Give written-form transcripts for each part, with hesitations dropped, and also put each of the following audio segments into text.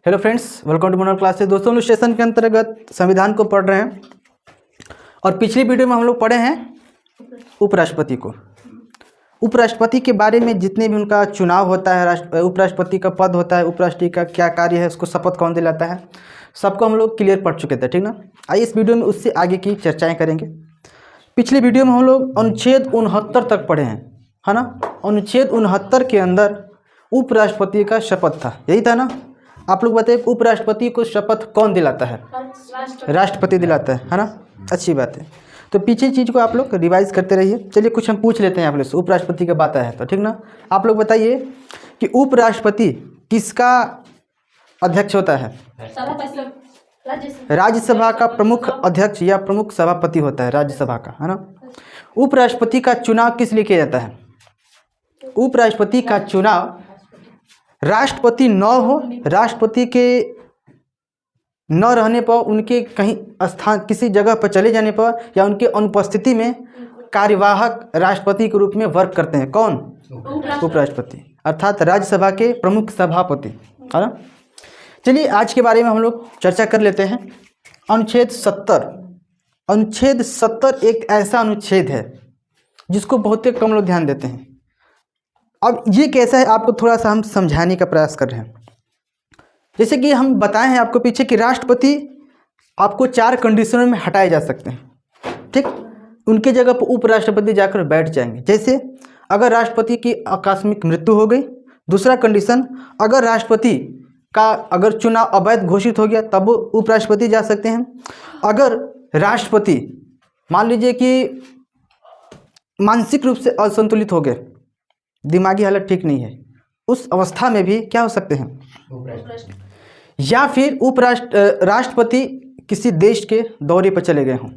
Hello friends, welcome to Manohar classes. दोस्तों, हम लोग सेशन के अंतर्गत संविधान को पढ़ रहे हैं और पिछली वीडियो में हम लोग पढ़े हैं उपराष्ट्रपति को। उपराष्ट्रपति के बारे में जितने भी उनका चुनाव होता है, उपराष्ट्रपति का पद होता है, उपराष्ट्रपति का क्या कार्य है, उसको शपथ कौन दिलाता है, सबको हम लोग क्लियर पढ़ चुके थे, ठीक ना। आइए इस वीडियो में उससे आगे की चर्चाएँ करेंगे। पिछली वीडियो में हम लोग अनुच्छेद 69 तक पढ़े हैं, है ना। अनुच्छेद 69 के अंदर उपराष्ट्रपति का शपथ था, यही था ना। आप लोग बताइए, उपराष्ट्रपति को शपथ कौन दिलाता है? राष्ट्रपति दिलाता है ना। अच्छी बात है। तो पीछे चीज़ को आप लोग रिवाइज करते रहिए। चलिए कुछ हम पूछ लेते हैं आप लोग से, उपराष्ट्रपति का बात आया है तो, ठीक ना। आप लोग बताइए कि उपराष्ट्रपति किसका अध्यक्ष होता है? राज्यसभा का प्रमुख अध्यक्ष या प्रमुख सभापति होता है राज्यसभा का, है ना। उपराष्ट्रपति का चुनाव किस लिए किया जाता है? उपराष्ट्रपति का चुनाव राष्ट्रपति न हो, राष्ट्रपति के न रहने पर, उनके कहीं स्थान किसी जगह पर चले जाने पर या उनके अनुपस्थिति में कार्यवाहक राष्ट्रपति के रूप में वर्क करते हैं। कौन? उपराष्ट्रपति, अर्थात राज्यसभा के प्रमुख सभापति, है ना। चलिए आज के बारे में हम लोग चर्चा कर लेते हैं। अनुच्छेद 70। अनुच्छेद 70 एक ऐसा अनुच्छेद है जिसको बहुत ही कम लोग ध्यान देते हैं। अब ये कैसा है, आपको थोड़ा सा हम समझाने का प्रयास कर रहे हैं। जैसे कि हम बताए हैं आपको पीछे कि राष्ट्रपति आपको 4 कंडीशनों में हटाए जा सकते हैं, ठीक। उनके जगह पर उपराष्ट्रपति जाकर बैठ जाएंगे। जैसे अगर राष्ट्रपति की आकस्मिक मृत्यु हो गई। दूसरा कंडीशन, अगर राष्ट्रपति का अगर चुनाव अवैध घोषित हो गया तब वो उपराष्ट्रपति जा सकते हैं। अगर राष्ट्रपति मान लीजिए कि मानसिक रूप से असंतुलित हो गए, दिमागी हालत ठीक नहीं है, उस अवस्था में भी क्या हो सकते हैं? या फिर राष्ट्रपति किसी देश के दौरे पर चले गए हों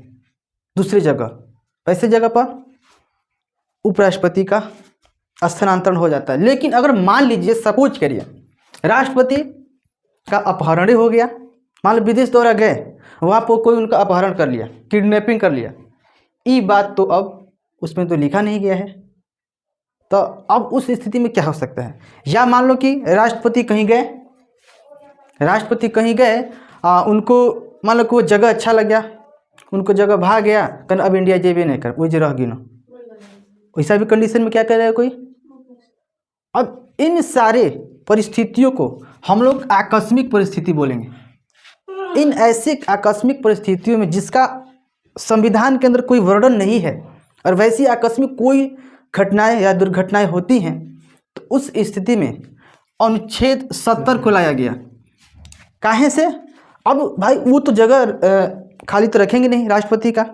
दूसरी जगह, ऐसे जगह पर उपराष्ट्रपति का स्थानांतरण हो जाता है। लेकिन अगर मान लीजिए, सपोज करिए राष्ट्रपति का अपहरण हो गया, मान लो विदेश दौरा गए, वहाँ पर कोई उनका अपहरण कर लिया, किडनैपिंग कर लिया, ये बात तो अब उसमें तो लिखा नहीं गया है, तो अब उस स्थिति में क्या हो सकता है? या मान लो कि राष्ट्रपति कहीं गए, उनको मान लो कि वो जगह अच्छा लग गया, उनको जगह भाग गया, कहना अब इंडिया जेबे नहीं कर, वो रह गई ना, वैसा भी कंडीशन में क्या कर रहा है कोई। अब इन सारे परिस्थितियों को हम लोग आकस्मिक परिस्थिति बोलेंगे। इन ऐसे आकस्मिक परिस्थितियों में जिसका संविधान के अंदर कोई वर्णन नहीं है और वैसी आकस्मिक कोई घटनाएं या दुर्घटनाएं होती हैं, तो उस स्थिति में अनुच्छेद 70 को लाया गया। काहे से? अब भाई वो तो जगह खाली तो रखेंगे नहीं राष्ट्रपति का।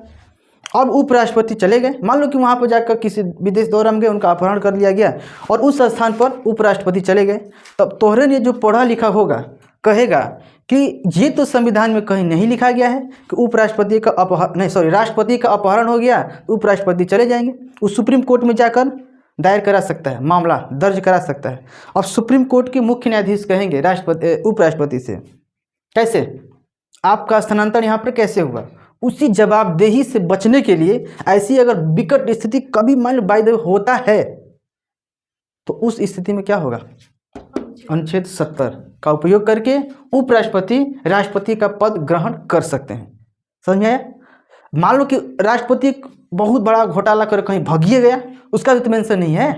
अब उपराष्ट्रपति चले गए, मान लो कि वहाँ पर जाकर किसी विदेश दौरा में गए, उनका अपहरण कर लिया गया और उस स्थान पर उपराष्ट्रपति चले गए, तब तोहरे ने जो पढ़ा लिखा होगा कहेगा कि ये तो संविधान में कहीं नहीं लिखा गया है कि उपराष्ट्रपति का राष्ट्रपति का अपहरण हो गया, उपराष्ट्रपति चले जाएंगे। वो सुप्रीम कोर्ट में जाकर दायर करा सकता है, मामला दर्ज करा सकता है। अब सुप्रीम कोर्ट के मुख्य न्यायाधीश कहेंगे उपराष्ट्रपति से, कैसे आपका स्थानांतरण यहाँ पर कैसे हुआ? उसी जवाबदेही से बचने के लिए ऐसी अगर विकट स्थिति कभी मान लो बाय द वे होता है, तो उस स्थिति में क्या होगा? अनुच्छेद 70 का उपयोग करके उपराष्ट्रपति राष्ट्रपति का पद ग्रहण कर सकते हैं। समझ में आया? मान लो कि राष्ट्रपति बहुत बड़ा घोटाला कर कहीं भागिए गया, उसका भी तो मेंशन नहीं है।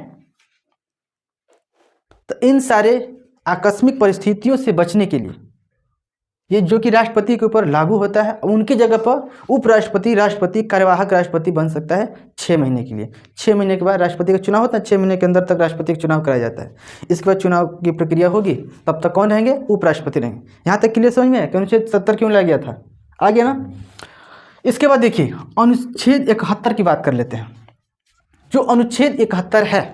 तो इन सारे आकस्मिक परिस्थितियों से बचने के लिए ये जो कि राष्ट्रपति के ऊपर लागू होता है, उनकी जगह पर उपराष्ट्रपति राष्ट्रपति कार्यवाहक राष्ट्रपति बन सकता है 6 महीने के लिए। 6 महीने के बाद राष्ट्रपति का चुनाव होता है, 6 महीने के अंदर तक राष्ट्रपति का चुनाव कराया जाता है। इसके बाद चुनाव की प्रक्रिया होगी, तब तक कौन रहेंगे? उपराष्ट्रपति रहेंगे। यहाँ तक क्लियर समझ में है कि अनुच्छेद 70 क्यों लाया गया था? आ गया ना। इसके बाद देखिए अनुच्छेद 71 की बात कर लेते हैं। जो अनुच्छेद 71 है,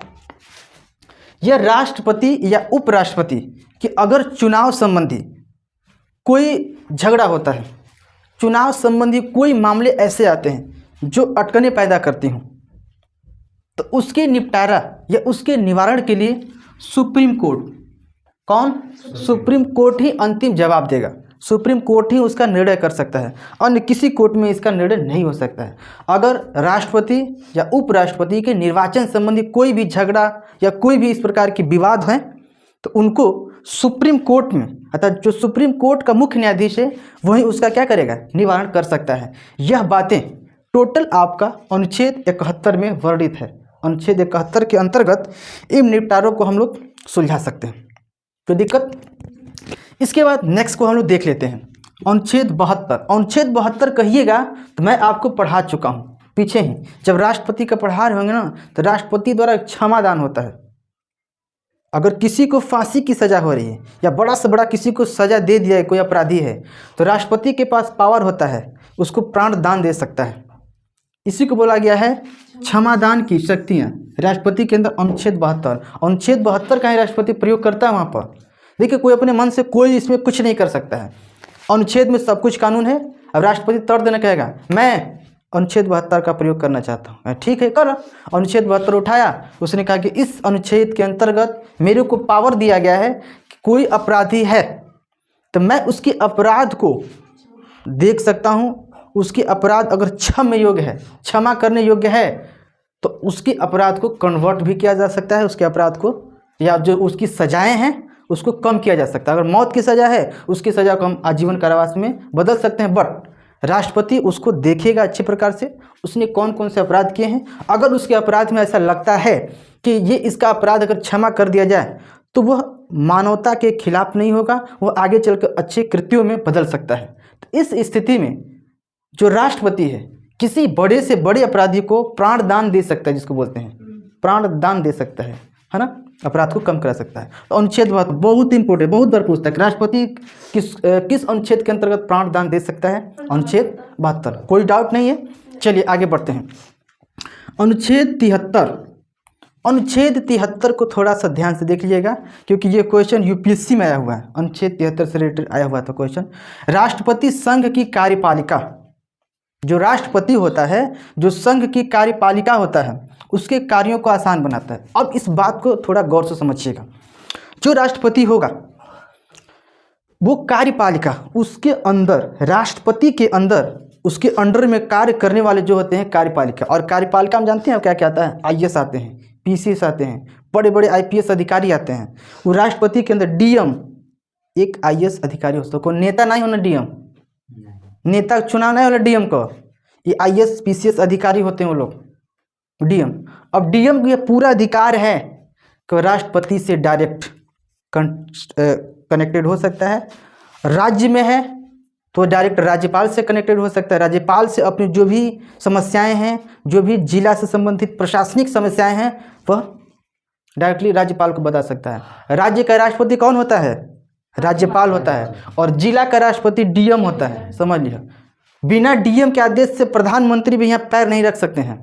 यह राष्ट्रपति या उपराष्ट्रपति कि अगर चुनाव संबंधी कोई झगड़ा होता है, चुनाव संबंधी कोई मामले ऐसे आते हैं जो अटकनें पैदा करती हों, तो उसके निपटारा या उसके निवारण के लिए सुप्रीम कोर्ट, कौन? सुप्रीम कोर्ट ही अंतिम जवाब देगा। सुप्रीम कोर्ट ही उसका निर्णय कर सकता है, अन्य किसी कोर्ट में इसका निर्णय नहीं हो सकता है। अगर राष्ट्रपति या उपराष्ट्रपति के निर्वाचन संबंधी कोई भी झगड़ा या कोई भी इस प्रकार की विवाद है, तो उनको सुप्रीम कोर्ट में, अर्थात जो सुप्रीम कोर्ट का मुख्य न्यायाधीश है वही उसका क्या करेगा, निवारण कर सकता है। यह बातें टोटल आपका अनुच्छेद 71 में वर्णित है। अनुच्छेद 71 के अंतर्गत इन निपटारों को हम लोग सुलझा सकते हैं, कोई दिक्कत। इसके बाद नेक्स्ट को हम लोग देख लेते हैं अनुच्छेद 72। अनुच्छेद 72 कहिएगा तो मैं आपको पढ़ा चुका हूँ पीछे ही, जब राष्ट्रपति का पढ़ा रहे होंगे ना तो राष्ट्रपति द्वारा क्षमादान होता है। अगर किसी को फांसी की सज़ा हो रही है या बड़ा से बड़ा किसी को सज़ा दे दिया है, कोई अपराधी है, तो राष्ट्रपति के पास पावर होता है, उसको प्राण दान दे सकता है। इसी को बोला गया है क्षमादान की शक्तियाँ राष्ट्रपति के अंदर। अनुच्छेद 72, अनुच्छेद 72 का ही राष्ट्रपति प्रयोग करता है वहाँ पर। देखिए, कोई अपने मन से कोई इसमें कुछ नहीं कर सकता है। अनुच्छेद में सब कुछ कानून है। अब राष्ट्रपति तर्क देना कहेगा मैं अनुच्छेद 72 का प्रयोग करना चाहता हूँ, ठीक है कर। अनुच्छेद 72 उठाया, उसने कहा कि इस अनुच्छेद के अंतर्गत मेरे को पावर दिया गया है कि कोई अपराधी है तो मैं उसके अपराध को देख सकता हूँ। उसके अपराध अगर क्षम्य योग्य है, क्षमा करने योग्य है, तो उसके अपराध को कन्वर्ट भी किया जा सकता है, उसके अपराध को, या जो उसकी सजाएं हैं उसको कम किया जा सकता है। अगर मौत की सज़ा है उसकी सज़ा को हम आजीवन कारावास में बदल सकते हैं। बट राष्ट्रपति उसको देखेगा अच्छे प्रकार से, उसने कौन कौन से अपराध किए हैं। अगर उसके अपराध में ऐसा लगता है कि ये इसका अपराध अगर क्षमा कर दिया जाए तो वह मानवता के खिलाफ नहीं होगा, वह आगे चलकर अच्छे कृत्यों में बदल सकता है। तो इस स्थिति में जो राष्ट्रपति है किसी बड़े से बड़े अपराधी को प्राण दान दे सकता है, जिसको बोलते हैं प्राण दान दे सकता है ना, अपराध को कम करा सकता है। तो अनुच्छेद बहुत इंपॉर्टेंट, बहुत बार पूछता है राष्ट्रपति किस अनुच्छेद के अंतर्गत प्राण दान दे सकता है। अनुच्छेद 72, कोई डाउट नहीं है। चलिए आगे बढ़ते हैं। अनुच्छेद 73, अनुच्छेद 73 को थोड़ा सा ध्यान से देख लीजिएगा क्योंकि ये क्वेश्चन यूपीएससी में आया हुआ है। अनुच्छेद 73 से रिलेटेड आया हुआ था क्वेश्चन। राष्ट्रपति संघ की कार्यपालिका, जो राष्ट्रपति होता है, जो संघ की कार्यपालिका होता है, उसके कार्यों को आसान बनाता है। अब इस बात को थोड़ा गौर से समझिएगा। जो राष्ट्रपति होगा वो कार्यपालिका, उसके अंदर, राष्ट्रपति के अंदर, उसके अंडर में कार्य करने वाले जो होते हैं कार्यपालिका। और कार्यपालिका हम जानते हैं क्या क्या आता है, आईएएस आते हैं, पीसीएस आते हैं, बड़े बड़े आईपीएस अधिकारी आते हैं। वो राष्ट्रपति के अंदर डीएम एक आईएएस अधिकारी होता है। कोई नेता नहीं होना डीएम, नेता चुनाव नहीं होना डीएम को, ये आईएएस पीसीएस अधिकारी होते हैं वो लोग, डीएम। अब डीएम को ये पूरा अधिकार है कि राष्ट्रपति से डायरेक्ट कनेक्टेड हो सकता है। राज्य में है तो डायरेक्ट राज्यपाल से कनेक्टेड हो सकता है। राज्यपाल से अपनी जो भी समस्याएं हैं, जो भी जिला से संबंधित प्रशासनिक समस्याएं हैं, वह डायरेक्टली राज्यपाल को बता सकता है। राज्य का राष्ट्रपति कौन होता है, राज्यपाल होता है, और जिला का राष्ट्रपति डीएम होता है। समझ लिया, बिना डीएम के आदेश से प्रधानमंत्री भी यहाँ पैर नहीं रख सकते हैं।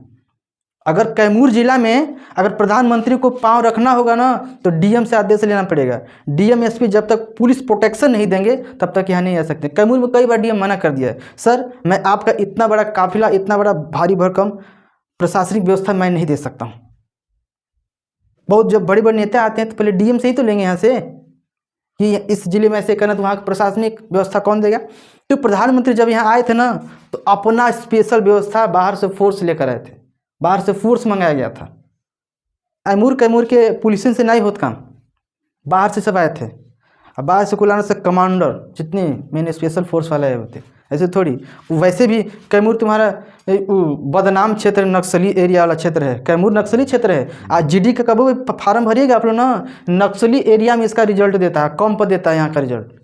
अगर कैमूर जिला में अगर प्रधानमंत्री को पांव रखना होगा ना तो डीएम से आदेश लेना पड़ेगा। डीएम एसपी जब तक पुलिस प्रोटेक्शन नहीं देंगे तब तक यहाँ नहीं आ सकते। कैमूर में कई बार डीएम मना कर दिया है, सर मैं आपका इतना बड़ा काफिला, इतना बड़ा भारी भरकम प्रशासनिक व्यवस्था मैं नहीं दे सकता हूँ। बहुत जब बड़े बड़े नेता आते हैं तो पहले डीएम से ही तो लेंगे यहाँ से कि इस जिले में ऐसे करना, तो वहाँ की प्रशासनिक व्यवस्था कौन देगा। तो प्रधानमंत्री जब यहाँ आए थे ना तो अपना स्पेशल व्यवस्था बाहर से फोर्स लेकर आए थे, बाहर से फोर्स मंगाया गया था। कैमूर के पुलिस से नहीं होता काम, बाहर से सब आए थे। अब बाहर से कुल आने से कमांडर जितने मैंने स्पेशल फोर्स वाले आए होते, ऐसे थोड़ी। वैसे भी कैमूर तुम्हारा बदनाम क्षेत्र, नक्सली एरिया वाला क्षेत्र है। कैमूर नक्सली क्षेत्र है। आज जीडी का कब फार्म भरिएगा आप लोग ना, नक्सली एरिया में इसका रिजल्ट देता है, कम पर देता है। यहाँ का रिजल्ट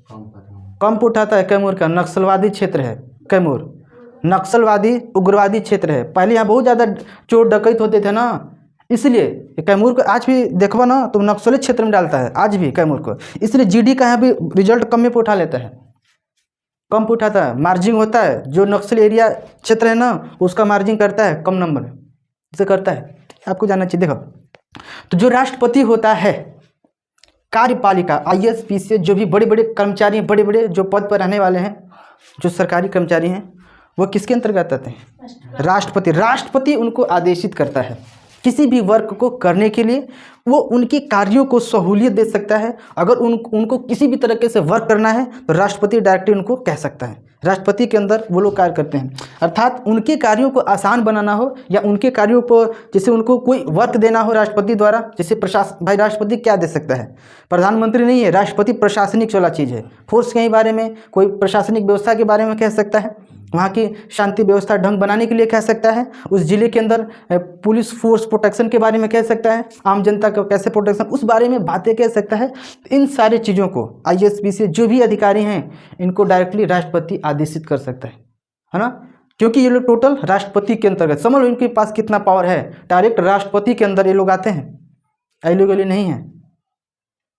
कम पर उठाता है। कैमूर का नक्सलवादी क्षेत्र है, कैमूर नक्सलवादी उग्रवादी क्षेत्र है। पहले यहाँ बहुत ज़्यादा चोर डकैत होते थे ना, इसलिए कैमूर को आज भी देखवा ना तो नक्सली क्षेत्र में डालता है आज भी कैमूर को। इसलिए जीडी का यहाँ भी रिजल्ट कम में पे उठा लेता है, कम पे उठाता है। मार्जिंग होता है, जो नक्सल एरिया क्षेत्र है ना उसका मार्जिंग करता है कम नंबर इसे करता है, आपको जानना चाहिए। देखो, तो जो राष्ट्रपति होता है, कार्यपालिका आईएएस पीसीएस जो भी बड़े बड़े कर्मचारी, बड़े बड़े जो पद पर रहने वाले हैं, जो सरकारी कर्मचारी हैं, वो किसके अंतर्गत आते हैं, राष्ट्रपति। राष्ट्रपति उनको आदेशित करता है किसी भी वर्क को करने के लिए। वो उनके कार्यों को सहूलियत दे सकता है। अगर उनको किसी भी तरीके से वर्क करना है तो राष्ट्रपति डायरेक्टली उनको कह सकता है। राष्ट्रपति के अंदर वो लोग कार्य करते हैं। अर्थात उनके कार्यों को आसान बनाना हो या उनके कार्यों को जैसे उनको कोई वर्क देना हो राष्ट्रपति द्वारा, जैसे प्रशासन, भाई राष्ट्रपति क्या दे सकता है, प्रधानमंत्री नहीं है, राष्ट्रपति प्रशासनिक वाला चीज़ है, फोर्स के बारे में, कोई प्रशासनिक व्यवस्था के बारे में कह सकता है, वहाँ की शांति व्यवस्था ढंग बनाने के लिए कह सकता है, उस जिले के अंदर पुलिस फोर्स प्रोटेक्शन के बारे में कह सकता है, आम जनता का कैसे प्रोटेक्शन, उस बारे में बातें कह सकता है। इन सारी चीज़ों को ISP से जो भी अधिकारी हैं इनको डायरेक्टली राष्ट्रपति आदेशित कर सकता है ना, क्योंकि ये लोग टोटल राष्ट्रपति के अंतर्गत, समझ लो इनके पास कितना पावर है, डायरेक्ट राष्ट्रपति के अंदर ये लोग आते हैं, इलीगली नहीं है।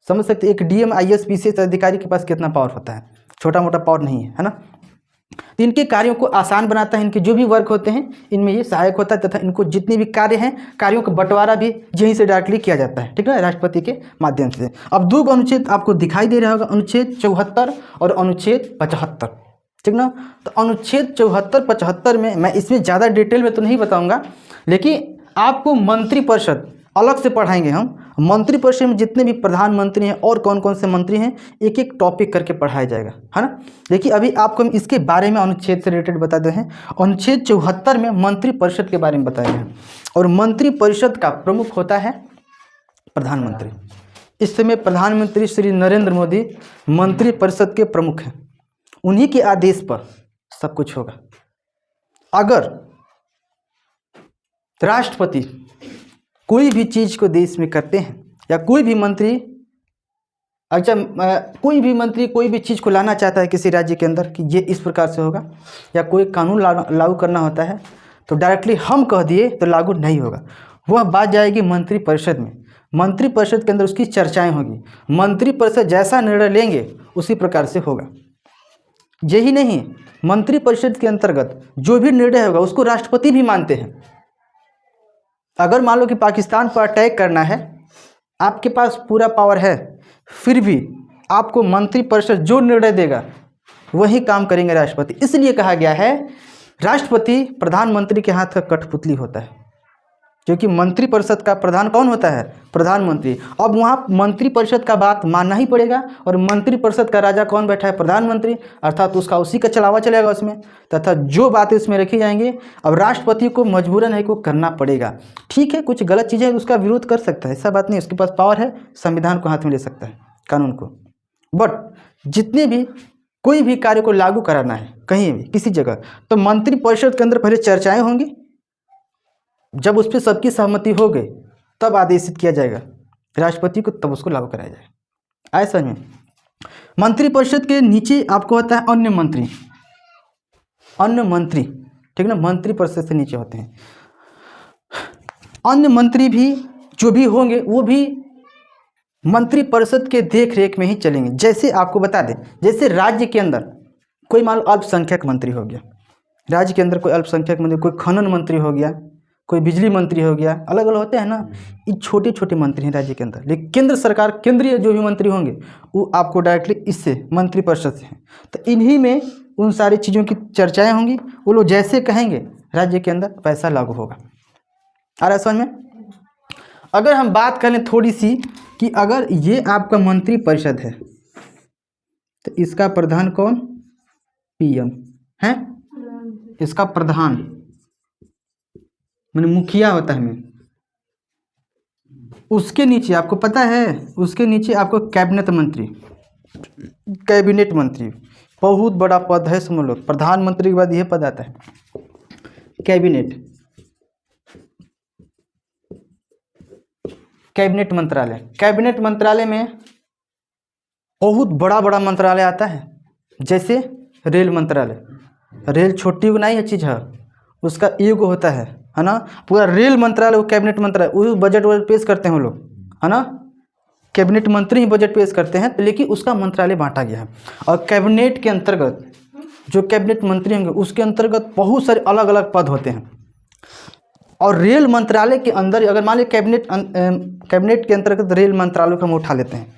समझ सकते एक DM ISP अधिकारी के पास कितना पावर होता है, छोटा मोटा पावर नहीं है ना। तो इनके कार्यों को आसान बनाता है, इनके जो भी वर्क होते हैं इनमें ये सहायक होता है, तथा इनको जितने भी कार्य हैं कार्यों का बंटवारा भी यहीं से डायरेक्टली किया जाता है, ठीक है, राष्ट्रपति के माध्यम से। अब 2 अनुच्छेद आपको दिखाई दे रहा होगा, अनुच्छेद 74 और अनुच्छेद 75, ठीक ना। तो अनुच्छेद 74-75 में मैं इसमें ज़्यादा डिटेल में तो नहीं बताऊँगा, लेकिन आपको मंत्रिपरिषद अलग से पढ़ाएंगे हम। मंत्रिपरिषद में जितने भी प्रधानमंत्री हैं और कौन कौन से मंत्री हैं एक एक टॉपिक करके पढ़ाया जाएगा, है ना। देखिए अभी आपको हम इसके बारे में अनुच्छेद से रिलेटेड बताते हैं। अनुच्छेद 74 में मंत्रिपरिषद के बारे में बताया है, और मंत्रिपरिषद का प्रमुख होता है प्रधानमंत्री। इस समय प्रधानमंत्री श्री नरेंद्र मोदी मंत्रिपरिषद के प्रमुख हैं, उन्हीं के आदेश पर सब कुछ होगा। अगर राष्ट्रपति कोई भी चीज़ को देश में करते हैं या कोई भी मंत्री, अच्छा कोई भी मंत्री कोई भी चीज़ को लाना चाहता है किसी राज्य के अंदर कि ये इस प्रकार से होगा, या कोई कानून लागू करना होता है, तो डायरेक्टली हम कह दिए तो लागू नहीं होगा। वह बात जाएगी मंत्रिपरिषद में, मंत्रिपरिषद के अंदर उसकी चर्चाएं होगी, मंत्रिपरिषद जैसा निर्णय लेंगे उसी प्रकार से होगा। यही नहीं, मंत्रिपरिषद के अंतर्गत जो भी निर्णय होगा उसको राष्ट्रपति भी मानते हैं। अगर मान लो कि पाकिस्तान पर अटैक करना है, आपके पास पूरा पावर है, फिर भी आपको मंत्रिपरिषद जो निर्णय देगा वही काम करेंगे राष्ट्रपति। इसलिए कहा गया है राष्ट्रपति प्रधानमंत्री के हाथ का कठपुतली होता है, क्योंकि मंत्रिपरिषद का प्रधान कौन होता है, प्रधानमंत्री। अब वहाँ मंत्रिपरिषद का बात मानना ही पड़ेगा, और मंत्रिपरिषद का राजा कौन बैठा है, प्रधानमंत्री, अर्थात उसका उसी का चलावा चलेगा उसमें, तथा जो बातें उसमें रखी जाएंगी अब राष्ट्रपति को मजबूरन है को करना पड़ेगा। ठीक है, कुछ गलत चीज़ें उसका विरोध कर सकता है, ऐसा बात नहीं, उसके पास पावर है, संविधान को हाथ में ले सकता है, कानून को। बट जितने भी कोई भी कार्य को लागू कराना है कहीं भी किसी जगह, तो मंत्रिपरिषद के अंदर पहले चर्चाएँ होंगी, जब उस पर सबकी सहमति हो गई तब आदेशित किया जाएगा राष्ट्रपति को, तब उसको लागू कराया जाएगा। ऐसा में मंत्रिपरिषद के नीचे आपको होता है अन्य मंत्री, अन्य मंत्री, ठीक ना, मंत्रिपरिषद से नीचे होते हैं अन्य मंत्री भी जो भी होंगे वो भी मंत्रिपरिषद के देख रेख में ही चलेंगे। जैसे आपको बता दें, जैसे राज्य के अंदर कोई मान लो अल्पसंख्यक मंत्री हो गया, राज्य के अंदर कोई अल्पसंख्यक मंत्री, कोई खनन मंत्री हो गया, कोई बिजली मंत्री हो गया, अलग अलग होते हैं ना, ये छोटे छोटे मंत्री हैं राज्य के अंदर। लेकिन केंद्र सरकार, केंद्रीय जो भी मंत्री होंगे वो आपको डायरेक्टली इससे मंत्रिपरिषद से हैं, तो इन्हीं में उन सारी चीज़ों की चर्चाएं होंगी, वो लोग जैसे कहेंगे राज्य के अंदर वैसा लागू होगा। आ रहा है समझ में। अगर हम बात करें थोड़ी सी कि अगर ये आपका मंत्रिपरिषद है तो इसका प्रधान कौन, PM है, इसका प्रधान मैंने मुखिया होता है में, उसके नीचे आपको पता है, उसके नीचे आपको कैबिनेट मंत्री, कैबिनेट मंत्री बहुत बड़ा पद है, समझ लो, प्रधानमंत्री के बाद यह पद आता है कैबिनेट, कैबिनेट मंत्रालय। कैबिनेट मंत्रालय में बहुत बड़ा बड़ा मंत्रालय आता है, जैसे रेल मंत्रालय, रेल छोटी नहीं है चीज़ है, उसका एक होता है ना, पूरा रेल मंत्रालय वो कैबिनेट मंत्रालय, वो बजट पेश करते हैं वो लोग, है ना, कैबिनेट मंत्री ही बजट पेश करते हैं, लेकिन उसका मंत्रालय बांटा गया है। और कैबिनेट के अंतर्गत जो कैबिनेट मंत्री होंगे उसके अंतर्गत बहुत सारे अलग अलग पद होते हैं। और रेल मंत्रालय के अंदर अगर मान लीजिए कैबिनेट के अंतर्गत रेल मंत्रालय को हम उठा लेते हैं,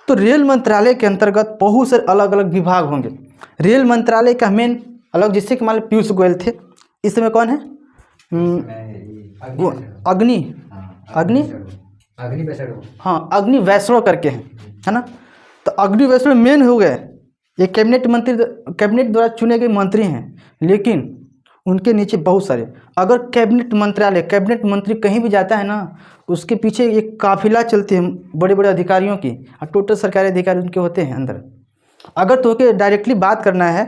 तो रेल मंत्रालय के अंतर्गत बहुत सारे अलग अलग विभाग होंगे। रेल मंत्रालय का मेन अलग, जिससे कि मान लीजिए पीयूष गोयल थे, इस समय कौन है, वो अग्नि अग्नि वैष्णव करके हैं, है ना। तो अग्नि वैष्णव मेन हो गए, ये कैबिनेट द्वारा चुने गए मंत्री हैं, लेकिन उनके नीचे बहुत सारे, अगर कैबिनेट मंत्री कहीं भी जाता है ना, उसके पीछे एक काफिला चलती है बड़े बड़े अधिकारियों की, और टोटल सरकारी अधिकारी उनके होते हैं अंदर। अगर तो के डायरेक्टली बात करना है,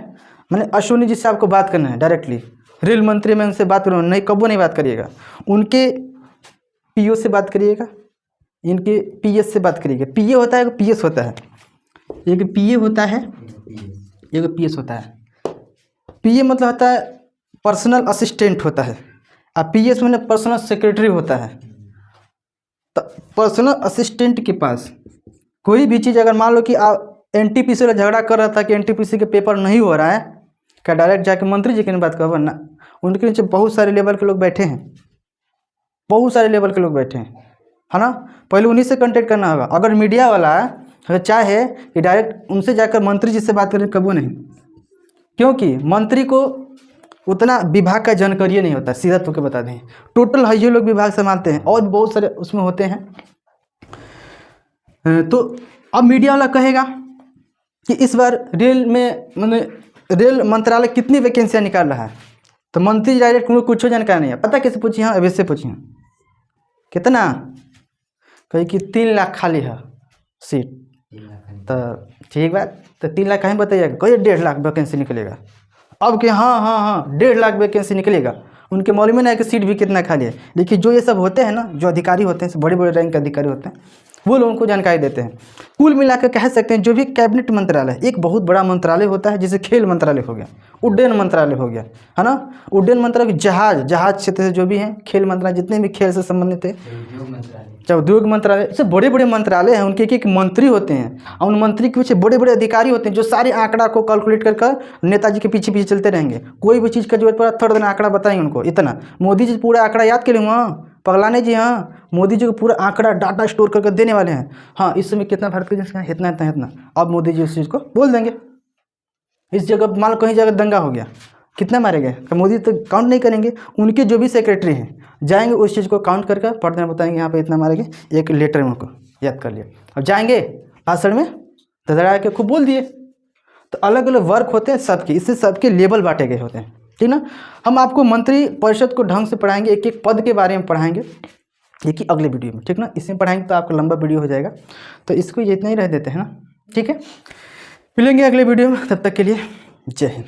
मैंने अश्विनी जी से आपको बात करना है डायरेक्टली, रेल मंत्री में उनसे बात करो, नहीं कबो नहीं बात करिएगा, उनके पीओ से बात करिएगा, इनके पीएस से बात करिएगा। पीए होता है, पीएस होता है, एक पीए होता है, एक पीएस होता है। पीए मतलब होता है पर्सनल असिस्टेंट होता है, और पीएस मतलब पर्सनल सेक्रेटरी होता है। तो पर्सनल असिस्टेंट के पास कोई भी चीज़, अगर मान लो कि आप एनटीपीसी वाला झगड़ा कर रहा था कि एनटीपीसी के पेपर नहीं हो रहा है, क्या डायरेक्ट जाके मंत्री जी की बात करो ना? उनके नीचे बहुत सारे लेवल के लोग बैठे हैं, बहुत सारे लेवल के लोग बैठे हैं, है ना। पहले उन्हीं से कांटेक्ट करना होगा। अगर मीडिया वाला अगर चाहे कि डायरेक्ट उनसे जाकर मंत्री जी से बात करें, कबो नहीं, क्योंकि मंत्री को उतना विभाग का जानकारी नहीं होता। सीधा तो के बता दें, टोटल है ये लोग विभाग संभालते हैं, और बहुत सारे उसमें होते हैं। तो अब मीडिया वाला कहेगा कि इस बार रेल में रेल मंत्रालय कितनी वैकेंसियाँ निकाल रहा है, तो मंत्री डायरेक्ट उनको कुछ जानकारी नहीं है। पता कैसे पूछी? हाँ, अभी से पूछी, कितना? कही कि 3 लाख खाली है सीट। तो ठीक बात, तो 3 लाख कहीं बताइएगा, कहिए 1.5 लाख वैकेंसी निकलेगा। अब कि हाँ 1.5 लाख वैकेंसी निकलेगा, उनके मालूम नहीं है कि सीट भी कितना खाली है। लेकिन जो ये सब होते हैं ना, जो अधिकारी होते हैं, बड़े बड़े रैंक के अधिकारी होते हैं, वो लोगों को जानकारी देते हैं। कुल मिलाकर कह सकते हैं जो भी कैबिनेट मंत्रालय, एक बहुत बड़ा मंत्रालय होता है, जैसे खेल मंत्रालय हो गया, उड्डयन मंत्रालय हो गया, है ना। उड्डयन मंत्रालय जहाज क्षेत्र से जो भी हैं, खेल मंत्रालय जितने भी खेल से संबंधित है, चाहे उद्योग मंत्रालय, सब बड़े बड़े मंत्रालय हैं, उनके एक मंत्री होते हैं, और उन मंत्री के पीछे बड़े बड़े अधिकारी होते हैं, जो सारे आंकड़ा को कैलकुलेट कर नेताजी के पीछे पीछे चलते रहेंगे। कोई भी चीज़ का जरूरत पड़ा थोड़ा दिन आंकड़ा बताएंगे उनको, इतना। मोदी जी पूरा आंकड़ा याद कर लूँगा, पगलाने जी, हाँ, मोदी जी को पूरा आंकड़ा डाटा स्टोर करके देने वाले हैं। हाँ, इस समय कितना भारत की जनसंख्या, इतना इतना इतना, अब मोदी जी उस चीज़ को बोल देंगे। इस जगह मान लो कहीं जगह दंगा हो गया, कितना मारे गए, तो मोदी तो काउंट नहीं करेंगे, उनके जो भी सेक्रेटरी हैं जाएंगे उस चीज़ को काउंट करके पढ़ने बताएंगे, यहाँ पे इतना मारे गए, एक लेटर में उनको याद कर लिया। अब जाएंगे भाषण में धड़ाया के खूब बोल दिए। तो अलग अलग वर्क होते हैं सबके, इससे सबके लेवल बांटे गए होते हैं, ठीक ना। हम आपको मंत्री परिषद को ढंग से पढ़ाएंगे, एक एक पद के बारे में पढ़ाएंगे, एक ही अगले वीडियो में, ठीक ना। इसमें पढ़ाएंगे तो आपका लंबा वीडियो हो जाएगा, तो इसको ये इतना ही रह देते हैं ना, ठीक है। मिलेंगे अगले वीडियो में, तब तक के लिए जय हिंद।